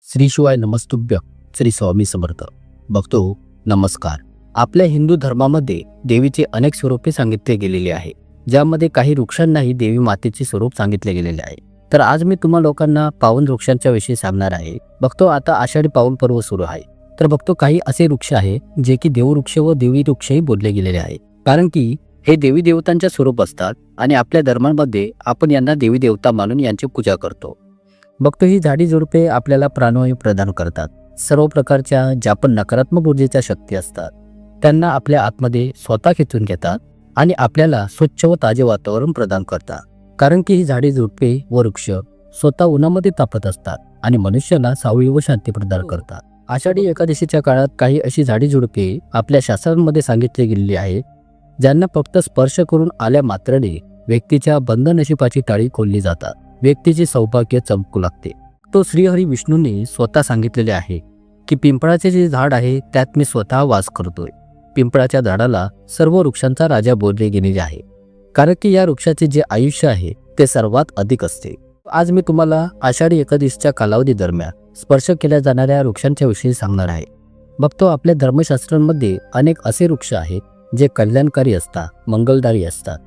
श्री शिवाय नमस्तुभ्य. श्री स्वामी समर्थ. भक्तो नमस्कार. आपल्या हिंदू धर्मामध्ये देवीचे अनेक स्वरूपे सांगितले गेलेले आहे, ज्यामध्ये काही वृक्षांनाही देवी मातेचे स्वरूप सांगितले गेलेले आहे. तर आज मी तुम्हा लोकांना पावन वृक्षांच्या विषयी सांगणार आहे. भक्तो, आता आषाढी पावन पर्व सुरू आहे. तर भक्तो, काही असे वृक्ष आहे जे की देववृक्ष व देवी वृक्षही बोलले गेलेले आहे, कारण की हे देवी देवतांच्या स्वरूप असतात आणि आपल्या धर्मामध्ये आपण यांना देवी देवता मानून यांची पूजा करतो. भक्तो, ही झाडी झुडपे आपल्याला प्राणवायू प्रदान करतात. सर्व प्रकारच्या ज्या पण नकारात्मक ऊर्जेच्या शक्ती असतात त्यांना आपल्या आतमध्ये स्वतः खेचून घेतात आणि आपल्याला स्वच्छ व ताजे वातावरण प्रदान करतात. कारण की ही झाडी झुडपे व वृक्ष स्वतः उन्हामध्ये तापत असतात आणि मनुष्याला सावली व शांती प्रदान करतात. आषाढी एकादशीच्या काळात काही अशी झाडी झुडपे आपल्या शास्त्रांमध्ये सांगितली गेलेली आहे, ज्यांना फक्त स्पर्श करून आल्या मात्राने व्यक्तीच्या बंद नशिबाची टाळी खोलली जातात, व्यक्तीचे सौभाग्य चमकू लागते. तो श्रीहरी विष्णूंनी स्वतः सांगितलेले आहे की पिंपळाचे जे झाड आहे त्यात मी स्वतः वास करतोय. पिंपळाच्या झाडाला सर्व वृक्षांचा राजा बोलले गेलेले आहे, कारण की या वृक्षाचे जे आयुष्य आहे ते सर्वात अधिक असते. आज मी तुम्हाला आषाढी एकादशीच्या कालावधी दरम्यान स्पर्श केल्या जाणाऱ्या वृक्षांच्या विषयी सांगणार आहे. बघतो, आपल्या धर्मशास्त्रांमध्ये अनेक असे वृक्ष आहेत जे कल्याणकारी असतात, मंगलदायी असतात.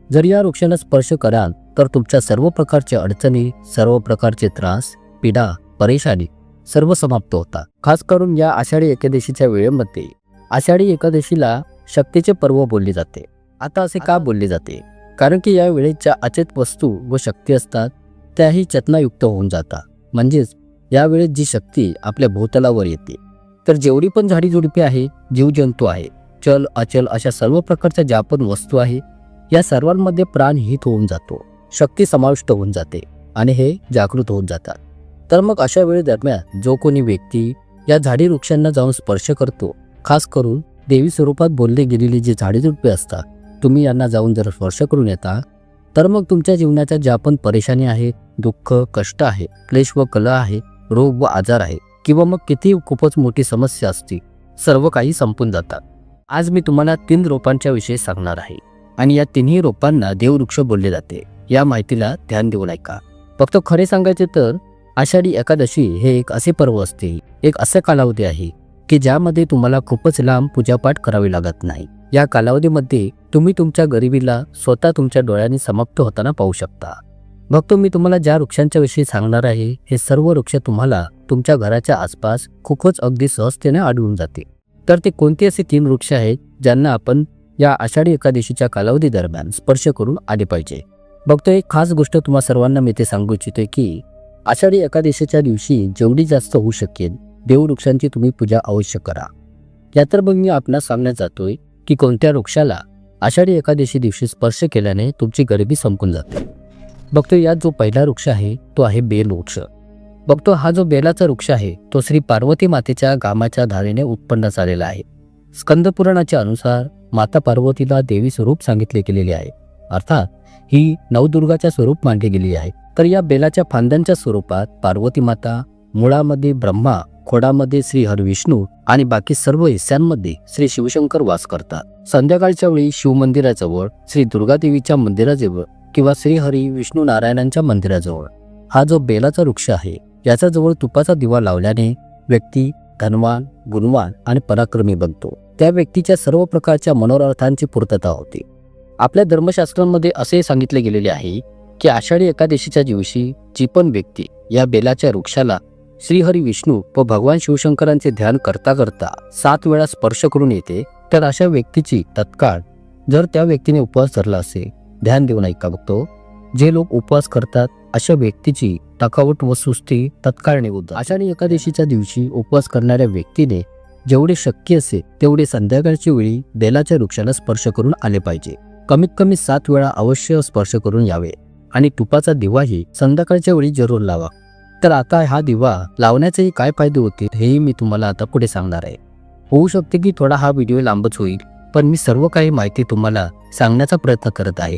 जर या वृक्षाला स्पर्श कराल तर तुमच्या सर्व प्रकारच्या अडचणी, सर्व प्रकारचे त्रास, पीडा, परेशानी सर्व समाप्त होतात. खास करून या आषाढी एकादशीच्या वेळेमध्ये आषाढी एकादशीला शक्तीचे पर्व बोलले जाते. आता असे का बोलले जाते? कारण की या वेळेच्या अचेत वस्तू व शक्ती असतात त्याही चेतनायुक्त होऊन जातात. म्हणजेच या वेळेत जी शक्ती आपल्या भोवतलावर येते, तर जेवढी पण झाडी झुडपे आहे, जीवजंतू आहे, चल अचल अशा सर्व प्रकारच्या ज्या पण वस्तू आहे, या सर्वांमध्ये प्राणहित होऊन जातो, शक्ती समाविष्ट होऊन जाते आणि हे जागृत होऊन जातात. तर मग अशा वेळे दरम्यान जो कोणी व्यक्ती या झाडी वृक्षांना जाऊन स्पर्श करतो, खास करून देवी स्वरूपात बोलले गेलेली जी झाडी झुडपे असतात, तुम्ही यांना जाऊन जर स्पर्श करून येता तर मग तुमच्या जीवनाच्या ज्या पण परेशानी आहे, दुःख, कष्ट आहे, क्लेश व कलह आहे, रोग व आजार आहे, किंवा मग किती खूपच मोठी समस्या असते, सर्व काही संपून जातात. आज मी तुम्हाला 3 रोपांच्या विषयी सांगणार आहे आणि या तिन्ही रोपांना देववृक्ष बोलले जाते. या माहितीला ध्यान देऊन ऐका. फक्त खरे सांगायचे तर आषाढी एकादशी हे एक असे पर्व असते, एक असा कालावधी आहे की ज्यामध्ये तुम्हाला खूपच लांब पूजापाठ करावी लागत नाही. या कालावधीमध्ये तुम्ही तुमच्या गरिबीला स्वतः तुमच्या डोळ्यांनी समाप्त होताना पाहू शकता. भक्तो, मी तुम्हाला ज्या वृक्षांच्या विषयी सांगणार आहे हे सर्व वृक्ष तुम्हाला तुमच्या घराच्या आसपास खूपच अगदी सहजतेने आढळून जाते. तर ते कोणते असे 3 वृक्ष आहेत ज्यांना आपण या आषाढी एकादशीच्या कालावधी दरम्यान स्पर्श करून आले पाहिजे? बघतो, एक खास गोष्ट तुम्हा सर्वांना मी ते सांगू इच्छितोय की आषाढी एकादशीच्या दिवशी जेवढी जास्त होऊ शकेल देववृक्षांची तुम्ही पूजा अवश्य करा. या तर मग मी आपणास सांगण्यात जातोय की कोणत्या वृक्षाला आषाढी एकादशी दिवशी स्पर्श केल्याने तुमची गरिबी संपून जाते. बघतो, यात जो पहिला वृक्ष आहे तो आहे बेल वृक्ष. बघतो, हा जो बेलाचा वृक्ष आहे तो श्री पार्वती मातेच्या गामाच्या धारेने उत्पन्न झालेला आहे. स्कंद पुराणाच्या अनुसार माता पार्वतीला देवी स्वरूप सांगितले गेलेले आहे, अर्थात ही नवदुर्गाच्या स्वरूप मांडली गेली आहे. तर या बेलाच्या फांद्यांच्या स्वरूपात पार्वती माता, मुळामध्ये ब्रह्मा, खोडामध्ये श्री हरविष्णू आणि बाकी सर्व हिस्स्यांमध्ये श्री शिवशंकर वास करतात. संध्याकाळच्या वेळी शिव मंदिराजवळ, श्री दुर्गादेवीच्या मंदिराजवळ किंवा श्री हरी विष्णू नारायणांच्या मंदिराजवळ हा जो बेलाचा वृक्ष आहे याच्या जवळ तुपाचा दिवा लावल्याने व्यक्ती धनवान, गुणवान आणि पराक्रमी बनतो. त्या व्यक्तीच्या सर्व प्रकारच्या मनोरथांची पूर्तता होते. आपल्या धर्मशास्त्रांमध्ये असे सांगितले गेलेले आहे की आषाढी एकादशीच्या दिवशी जी पण व्यक्ती या बेलाच्या वृक्षाला श्रीहरी विष्णू व भगवान शिवशंकरांचे ध्यान करता करता 7 वेळा स्पर्श करून येते, तर अशा व्यक्तीची तत्काळ, जर त्या व्यक्तीने उपवास धरला असेल, ध्यान देऊन ऐका बघतो, जे लोक उपवास करतात अशा व्यक्तीची थकावट व सुस्ती तत्काळ निघून जाते. आषाढी एकादशीच्या दिवशी उपवास करणाऱ्या व्यक्तीने जेवढे शक्य असेल तेवढे संध्याकाळच्या वेळी बेलाच्या वृक्षाला स्पर्श करून आले पाहिजे. कमीत कमी 7 वेळा अवश्य स्पर्श करून यावे आणि तुपाचा दिवाही संध्याकाळच्या वेळी जरूर लावा. तर आता हा दिवा लावण्याचेही काय फायदे होतील हेही मी तुम्हाला आता पुढे सांगणार आहे. होऊ शकते की थोडा हा व्हिडिओ लांबच होईल, पण मी सर्व काही माहिती तुम्हाला सांगण्याचा प्रयत्न करत आहे,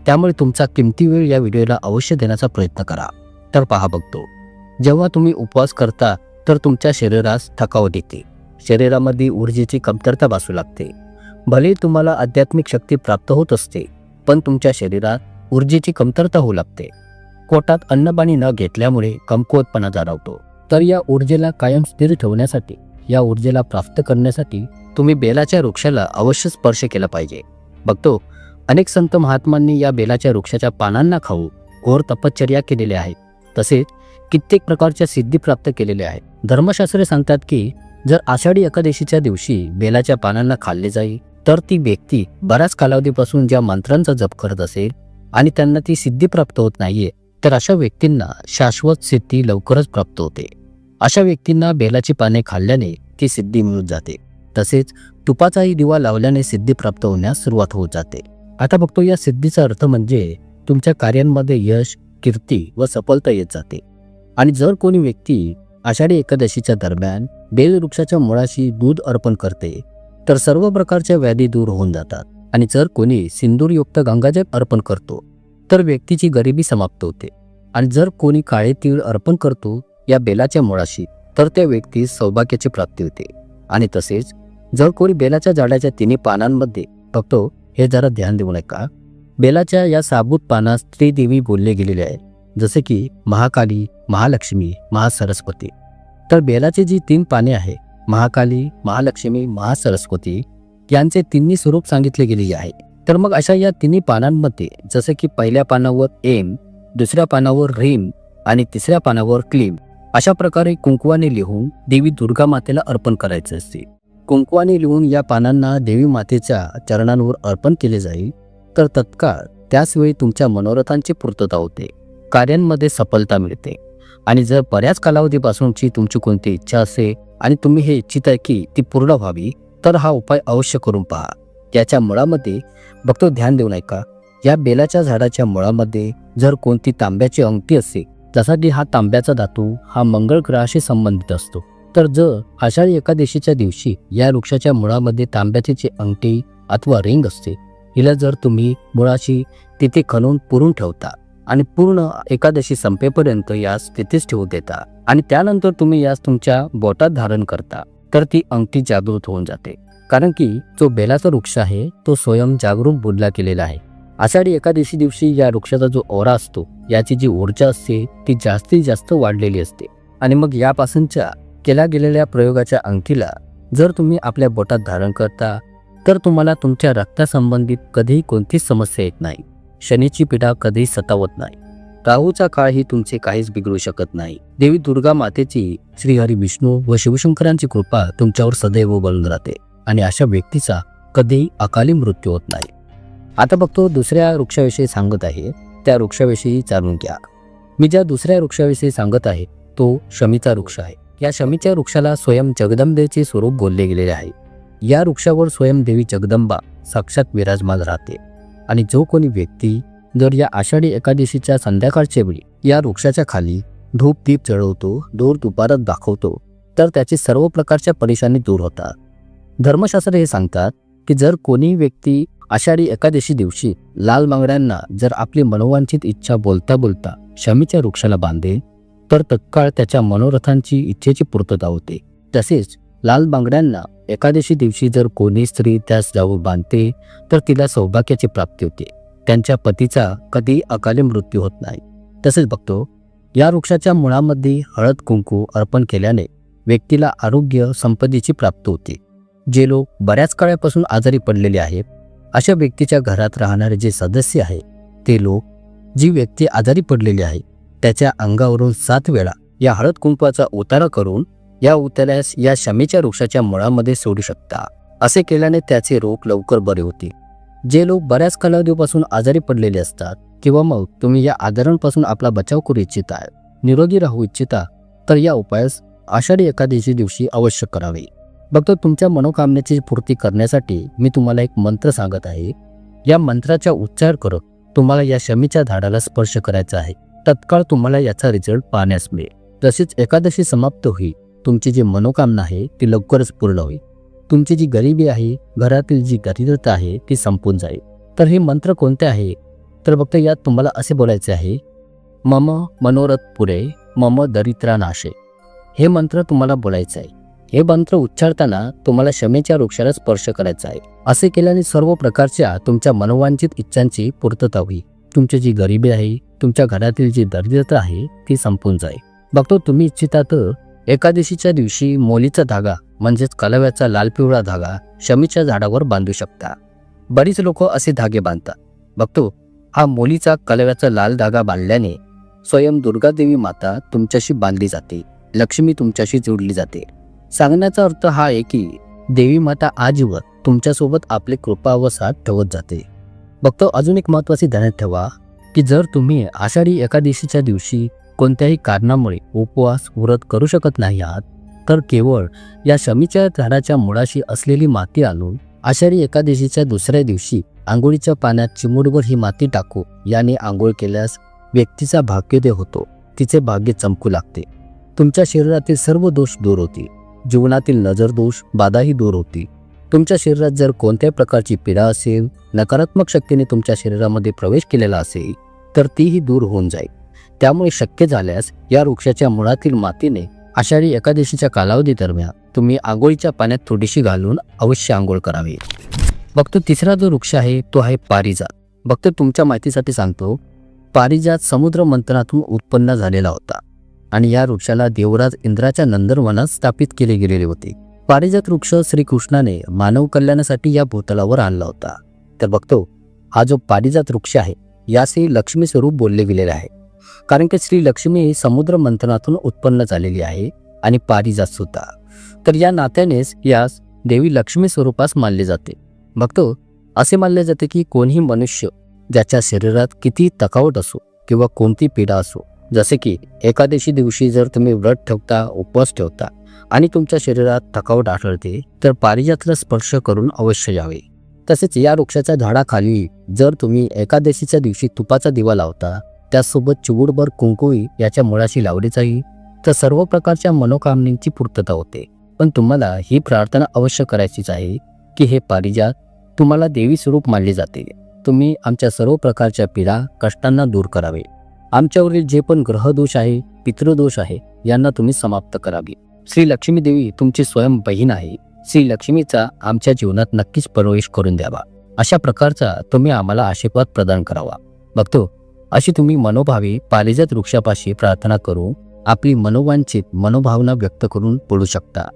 त्यामुळे तुमचा किमती वेळ या व्हिडिओला अवश्य देण्याचा प्रयत्न करा. तर पहा बघतो, जेव्हा तुम्ही उपवास करता तर तुमच्या शरीरास थकावट येते, शरीरामध्ये ऊर्जेची कमतरता भासू लागते. भले तुम्हाला आध्यात्मिक शक्ती प्राप्त होत असते, पण तुमच्या शरीरात ऊर्जेची कमतरता होऊ लागते. पोटात अन्नपाणी न घेतल्यामुळे कमकुवतपणा जाणवतो. तर या ऊर्जेला कायम स्थिर ठेवण्यासाठी, या ऊर्जेला प्राप्त करण्यासाठी तुम्ही बेलाच्या वृक्षाला अवश्य स्पर्श केला पाहिजे. बघतो अनेक संत महात्मांनी या बेलाच्या वृक्षाच्या पानांना खाऊ घोर तपश्चर्या केलेल्या आहेत. तसेच कित्येक प्रकारच्या सिद्धी प्राप्त केलेल्या आहेत. धर्मशास्त्रे सांगतात की जर आषाढी एकादशीच्या दिवशी बेलाच्या पानांना खाल्ले जाईल तर ती व्यक्ती बऱ्याच कालावधीपासून ज्या मंत्रांचा जप करत असेल आणि त्यांना ती सिद्धी प्राप्त होत नाहीये, तर अशा व्यक्तींना शाश्वत सिद्धी लवकरच प्राप्त होते. अशा व्यक्तींना बेलाची पाने खाल्ल्याने ती सिद्धी मिळून जाते. तसेच तुपाचाही दिवा लावल्याने सिद्धी प्राप्त होण्यास सुरुवात होत जाते. आता बघतो या सिद्धीचा अर्थ म्हणजे तुमच्या कार्यांमध्ये यश, कीर्ती व सफलता येत जाते. आणि जर कोणी व्यक्ती आषाढी एकादशीच्या दरम्यान बेलवृक्षाच्या मुळाशी दूध अर्पण करते तर सर्व प्रकारच्या व्याधी दूर होऊन जातात. आणि जर कोणी सिंदूरयुक्त गंगाजल अर्पण करतो तर व्यक्तीची गरिबी समाप्त होते. आणि जर कोणी काळे तीळ अर्पण करतो या बेलाच्या मुळाशी तर त्या व्यक्तीस सौभाग्याची प्राप्ती होते. आणि तसेच जर कोणी बेलाच्या झाडाच्या तिन्ही पानांमध्ये, बघतो हे जरा ध्यान देऊ नका, बेलाच्या या साबूत पानास त्रिदेवी बोलले गेलेले आहे, जसे की महाकाली, महालक्ष्मी, महासरस्वती. तर बेलाची जी 3 पाने आहे, महाकाली, महालक्ष्मी, महासरस्वती, यांचे तिन्ही स्वरूप सांगितले गेलेले आहे. तर मग अशा या तिन्ही पानांमध्ये जसे की पहिल्या पानावर एम, दुसऱ्या पानावर ह्रीम आणि तिसऱ्या पानावर क्लीम अशा प्रकारे कुंकवाने लिहून देवी दुर्गा मातेला अर्पण करायचे असते. कुंकवाने लिहून या पानांना देवी मातेच्या चरणांवर अर्पण केले जाईल तर तत्काळ त्याच वेळी तुमच्या मनोरथांची पूर्तता होते, कार्यांमध्ये सफलता मिळते. आणि जर बऱ्याच कालावधीपासूनची तुमची कोणती इच्छा असेल आणि तुम्ही हे इच्छित आहे की ती पूर्ण व्हावी तर हा उपाय अवश्य करून पहा. याच्या मुळामध्ये, बघतो ध्यान देऊ नये का, या बेलाच्या झाडाच्या मुळामध्ये जर कोणती तांब्याची अंगठी असेल, जसा की हा तांब्याचा धातू हा मंगळ ग्रहाशी संबंधित असतो, तर जर आषाढी एकादशीच्या दिवशी या वृक्षाच्या मुळामध्ये तांब्याची अंगठी अथवा रिंग असते, हिला जर तुम्ही मुळाशी तिथे खणून पुरून ठेवता आणि पूर्ण एकादशी संपेपर्यंत यास तिथेच ठेवू देता आणि त्यानंतर तुम्ही यास तुमच्या बोटात धारण करता तर ती अंगठी जागृत होऊन जाते. कारण की जो बेलाचा वृक्ष आहे तो स्वयं जागरूक बोलला गेलेला आहे. आषाढी एकादशी दिवशी या वृक्षाचा जो ओरा असतो, याची जी ऊर्जा असते ती जास्तीत जास्त वाढलेली असते. आणि मग यापासूनच्या केल्या गेलेल्या प्रयोगाच्या अंगठीला जर तुम्ही आपल्या बोटात धारण करता तर तुम्हाला तुमच्या रक्तासंबंधित कधीही कोणतीच समस्या येत नाही, शनीची पीडा कधीही सतावत नाही, राहूचा काळही तुमचे काहीच बिघडू शकत नाही. देवी दुर्गा मातेची, श्रीहरी विष्णू व शिवशंकरांची कृपा तुमच्यावर सदैव बळून राहते आणि अशा व्यक्तीचा कधीही अकाली मृत्यू होत नाही. आता बघतो दुसऱ्या वृक्षाविषयी सांगत आहे, त्या वृक्षाविषयी जाणून घ्या. मी ज्या दुसऱ्या वृक्षाविषयी सांगत आहे तो शमीचा वृक्ष आहे. या शमीच्या वृक्षाला स्वयं जगदंबेचे स्वरूप बोलले गेलेले आहे. या वृक्षावर स्वयं देवी जगदंबा साक्षात विराजमान राहते. आणि जो कोणी व्यक्ती जर या आषाढी एकादशीच्या संध्याकाळच्या वेळी या वृक्षाच्या खाली धूप दीप जळवतो, दूर दुपारात दाखवतो तर त्याची सर्व प्रकारच्या परेशानी दूर होतात. धर्मशास्त्र हे सांगतात की जर कोणी व्यक्ती आषाढी एकादशी दिवशी लाल बांगड्यांना जर आपली मनोवांछित इच्छा बोलता बोलता शमीच्या वृक्षाला बांधे तर तत्काळ त्याच्या मनोरथांची इच्छेची पूर्तता होते. तसेच लाल बांगड्यांना एकादशी दिवशी जर कोणी स्त्री त्यास जाऊन बांधते तर तिला सौभाग्याची प्राप्ती होते, त्यांच्या पतीचा कधी अकाली मृत्यू होत नाही. तसेच बघतो या वृक्षाच्या मुळामध्ये हळद कुंकू अर्पण केल्याने व्यक्तीला आरोग्य संपत्तीची प्राप्ती होते. जे लोक बऱ्याच काळापासून आजारी पडलेले आहेत अशा व्यक्तीच्या घरात राहणारे जे सदस्य आहेत ते लोक, जी व्यक्ती आजारी पडलेली आहे त्याच्या अंगावरून 7 वेळा या हळद कुंकवाचा उतारा करून या उतार्यास या शमीच्या वृक्षाच्या मुळामध्ये सोडू शकता. असे केल्याने त्याचे रोग लवकर बरे होते. जे लोक बऱ्याच कालावधीपासून आजारी पडलेले असतात किंवा मग तुम्ही या आजारांपासून आपला बचाव करू इच्छिता, निरोगी राहू इच्छिता तर या उपायास आषाढी एकादशी दिवशी अवश्य करावे. बघतो तुमच्या मनोकामनेची पूर्ती करण्यासाठी मी तुम्हाला एक मंत्र सांगत आहे. या मंत्राचा उच्चार करत तुम्हाला या शमीच्या झाडाला स्पर्श करायचा आहे. तत्काळ तुम्हाला याचा रिझल्ट पाहण्यास मिळेल. तसेच एकादशी समाप्त होईल, तुमची जी मनोकामना आहे ती लवकरच पूर्ण होईल. तुमची जी गरिबी आहे, घरातील जी दरिद्रता आहे ती संपून जाईल. तर हे मंत्र कोणते आहे तर फक्त यात तुम्हाला असे बोलायचे आहे, मम मनोरथ पुरे मम दरिद्रा नाशे. हे मंत्र तुम्हाला बोलायचे आहे. हे मंत्र उच्चारताना तुम्हाला शमीच्या वृक्षाला स्पर्श करायचा आहे. असे केल्याने सर्व प्रकारच्या तुमच्या मनोवांछित इच्छांची पूर्तता होईल. तुमची जी गरिबी आहे, तुमच्या घरातील जी दरिद्रता आहे ती संपून जाईल. बघतो तुम्ही इच्छिता तर एकादशीच्या दिवशी मोलीचा धागा म्हणजेच कलव्याचा लाल पिवळा धागा शमीच्या झाडावर बांधू शकता. बरीच लोक असे धागे बांधतात. बघतो हा मोलीचा कलव्याचा लाल धागा बांधल्याने स्वयं दुर्गादेवी माता तुमच्याशी बांधली जाते, लक्ष्मी तुमच्याशी जोडली जाते. सांगण्याचा अर्थ हा आहे की देवी माता आजीवर तुमच्यासोबत आपली कृपा व साथ ठेवत जाते. बघतो अजून एक महत्त्वाची ध्यानात ठेवा की जर तुम्ही आषाढी एकादशीच्या दिवशी कोणत्याही कारणामुळे उपवास व्रत करू शकत नाही आहात तर केवळ या शमीच्या झाडाच्या मुळाशी असलेली माती आणून आषाढी एकादशीच्या दुसऱ्या दिवशी आंघोळीच्या पाण्यात चिमूटभर ही माती टाकू याने आंघोळ केल्यास व्यक्तीचा भाग्योदय होतो, तिचे भाग्य चमकू लागते, तुमच्या शरीरातील सर्व दोष दूर होतील, जीवनातील नजर दोष बाधाही दूर होतील. तुमच्या शरीरात जर कोणत्याही प्रकारची पीडा असेल, नकारात्मक शक्तीने तुमच्या शरीरामध्ये प्रवेश केलेला असेल तर तीही दूर होऊन जाईल. त्यामुळे शक्य झाल्यास या वृक्षाच्या मुळातील मातीने आषाढी एकादशीच्या कालावधी दरम्यान तुम्ही आंघोळीच्या पाण्यात थोडीशी घालून अवश्य आंघोळ करावी. बघतो तिसरा जो वृक्ष आहे तो आहे पारिजात. बघतो तुमच्या माहितीसाठी सांगतो, पारिजात समुद्र मंथनातून उत्पन्न झालेला होता आणि या वृक्षाला देवराज इंद्राच्या नंदनवनात स्थापित केले गेलेले होते. पारिजात वृक्ष श्रीकृष्णाने मानव कल्याणासाठी या भूतलावर आणला होता. तर बघतो हा जो पारिजात वृक्ष आहे याचे लक्ष्मी स्वरूप बोलले गेलेले आहे, कारण की श्री लक्ष्मी ही समुद्र मंथनातून उत्पन्न झालेली आहे आणि पारिजात सुद्धा. तर या नात्यानेच यास देवी लक्ष्मी स्वरूपास मानले जाते. बघतो असे मानले जाते की कोणीही मनुष्य ज्याच्या शरीरात किती थकावट असो किंवा कोणती पीडा असो, जसे की एकादशी दिवशी जर तुम्ही व्रत ठेवता, उपवास ठेवता आणि तुमच्या शरीरात थकावट आढळते तर पारिजातला स्पर्श करून अवश्य यावे. तसेच या वृक्षाच्या झाडाखाली जर तुम्ही एकादशीच्या दिवशी तुपाचा दिवा लावता, त्यासोबत चिवूटभर कुंकुई याच्या मुळाशी लावली जाईल तर सर्व प्रकारच्या मनोकामनेची पूर्तता होते. पण तुम्हाला ही प्रार्थना अवश्य करायचीच आहे की हे पारिजात तुम्हाला देवी स्वरूप मानले जाते, तुम्ही आमच्या सर्व प्रकारच्या पीडा कष्टांना दूर करावे, आमच्यावरील जे पण ग्रहदोष आहे, पितृदोष आहे यांना तुम्ही समाप्त करावे. श्री लक्ष्मी देवी तुमची स्वयं बहीण आहे. श्री लक्ष्मीचा आमच्या जीवनात नक्कीच प्रवेश करून द्यावा, अशा प्रकारचा तुम्ही आम्हाला आशीर्वाद प्रदान करावा. बघतो अशी तुम्ही मनोभावे पारिजात वृक्षापाशी प्रार्थना करून आपली मनोवांछित मनोभावना व्यक्त करून बोलू शकता.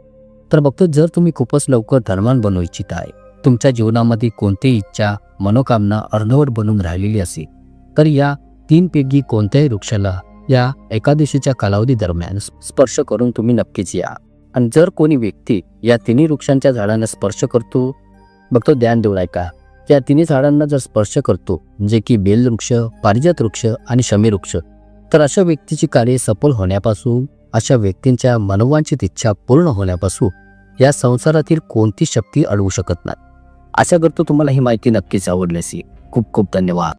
तर बघतो जर तुम्ही खूपच लवकर धनवान बनवू इच्छित आहे, तुमच्या जीवनामध्ये कोणतीही इच्छा मनोकामना अर्धवट बनून राहिलेली असेल तर या 3 पैकी कोणत्याही वृक्षाला या एकादशीच्या कालावधी दरम्यान स्पर्श करून तुम्ही नक्कीच या. आणि जर कोणी व्यक्ती या 3 वृक्षांच्या झाडांना स्पर्श करतो, बघतो ध्यान देऊन ऐका, या 3 झाडांना जर स्पर्श करतो जे की बेल वृक्ष, पारिजात वृक्ष आणि शमी वृक्ष, तर अशा व्यक्तीची कार्य सफल होण्यापासून, अशा व्यक्तींच्या मनोवांछित इच्छा पूर्ण होण्यापासून या संसारातील कोणती शक्ती अडवू शकत नाही. आशा करतो तुम्हाला ही माहिती नक्कीच आवडली असेल. खूप खूप धन्यवाद.